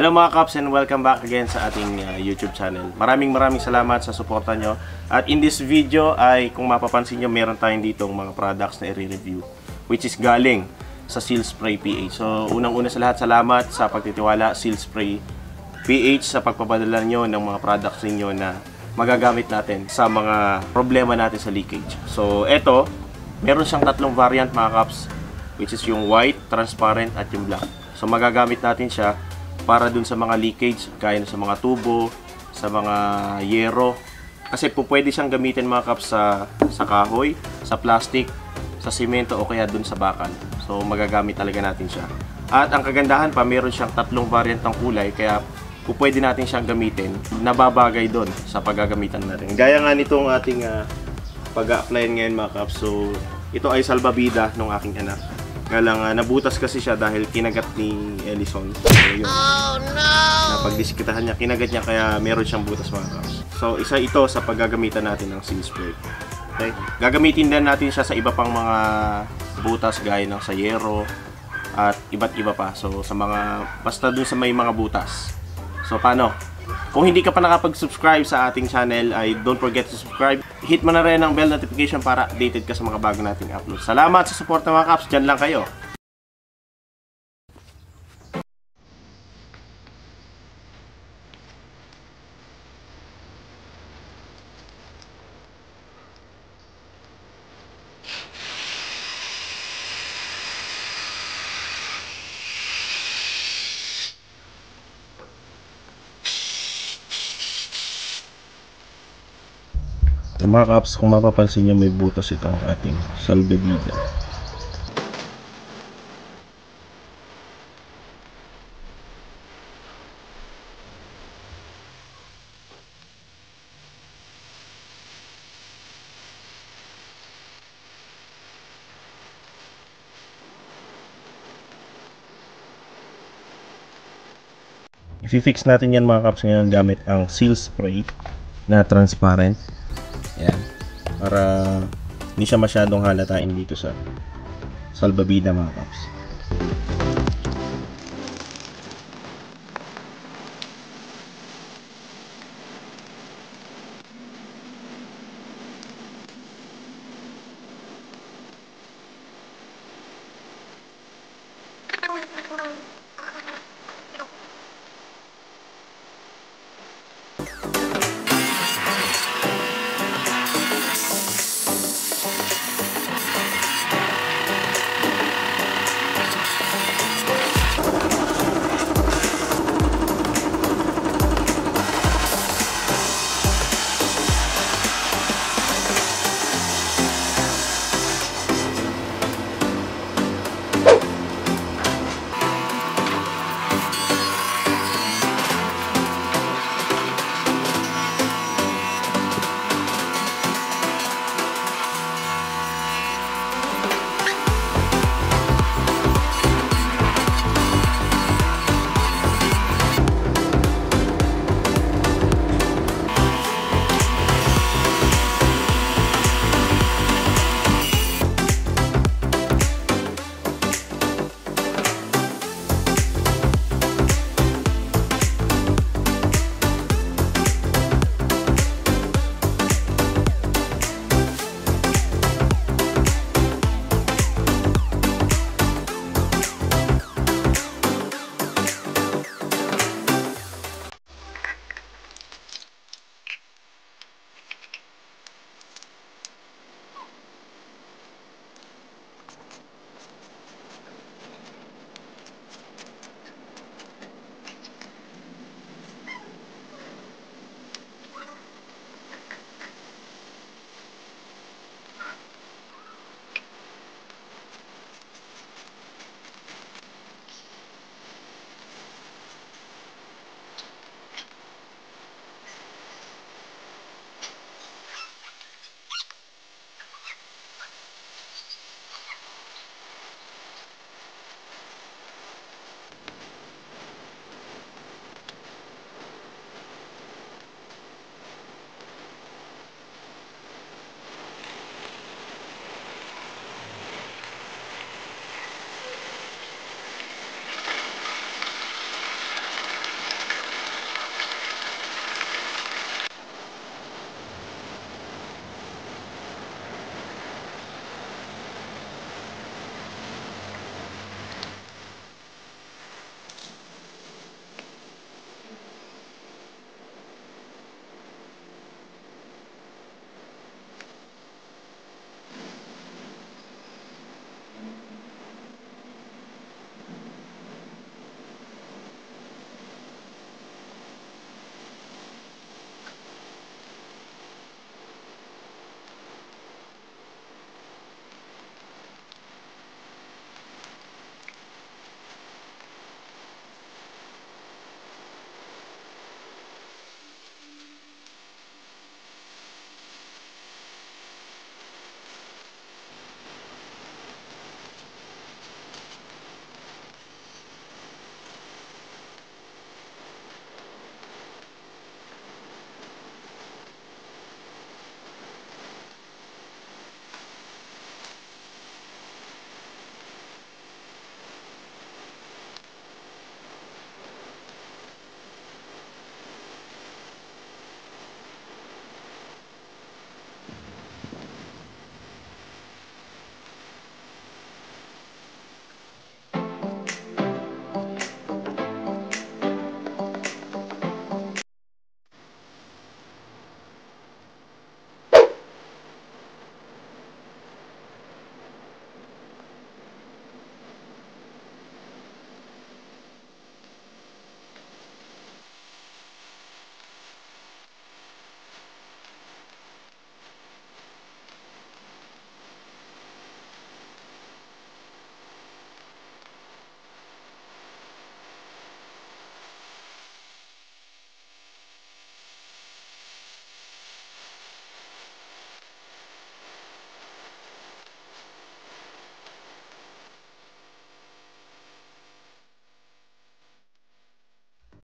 Hello mga Kaps and welcome back again sa ating YouTube channel. Maraming salamat sa suporta nyo. At in this video ay kung mapapansin nyo, meron tayong ditong mga products na i-review which is galing sa Seal Spray PH. So unang-una sa lahat, salamat sa pagtitiwala Seal Spray PH sa pagpapadala nyo ng mga products ninyo na magagamit natin sa mga problema natin sa leakage. So eto, meron siyang tatlong variant mga Kaps, which is yung white, transparent at yung black. So magagamit natin siya para dun sa mga leakage, kaya sa mga tubo, sa mga yero. Kasi po pwede siyang gamitin mga Kaps sa kahoy, sa plastic, sa simento o kaya dun sa bakal. So magagamit talaga natin siya. At ang kagandahan pa, meron siyang tatlong variant ng kulay, kaya po pwede natin siyang gamitin, nababagay dun sa paggagamitan natin. Gaya nga nitong ating pag-a-apply ngayon mga Kaps. So ito ay salbabida ng aking anak. Nga lang, nabutas kasi siya dahil kinagat ni Ellison. So, yun. Oh no! Napagdiskitahan niya, kinagat niya kaya meron siyang butas mga Kaps. So, isa ito sa paggagamitan natin ng Seal Spray. Okay? Gagamitin din natin siya sa iba pang mga butas gaya ng sa yero at iba't iba pa. So, sa mga, basta dun sa may mga butas. So, paano? Kung hindi ka pa nakapag-subscribe sa ating channel, ay don't forget to subscribe. Hit mo na rin ang bell notification para updated ka sa mga bago nating upload. Salamat sa support ng mga Kaps. Diyan lang kayo. So mga Kaps, kung mapapansin nyo, may butas itong ating salbabida. I-fix natin yan mga Kaps ngayon gamit ang Seal Spray na transparent. Ayan. Para hindi siya masyadong halatain dito sa salbabida mga Kaps.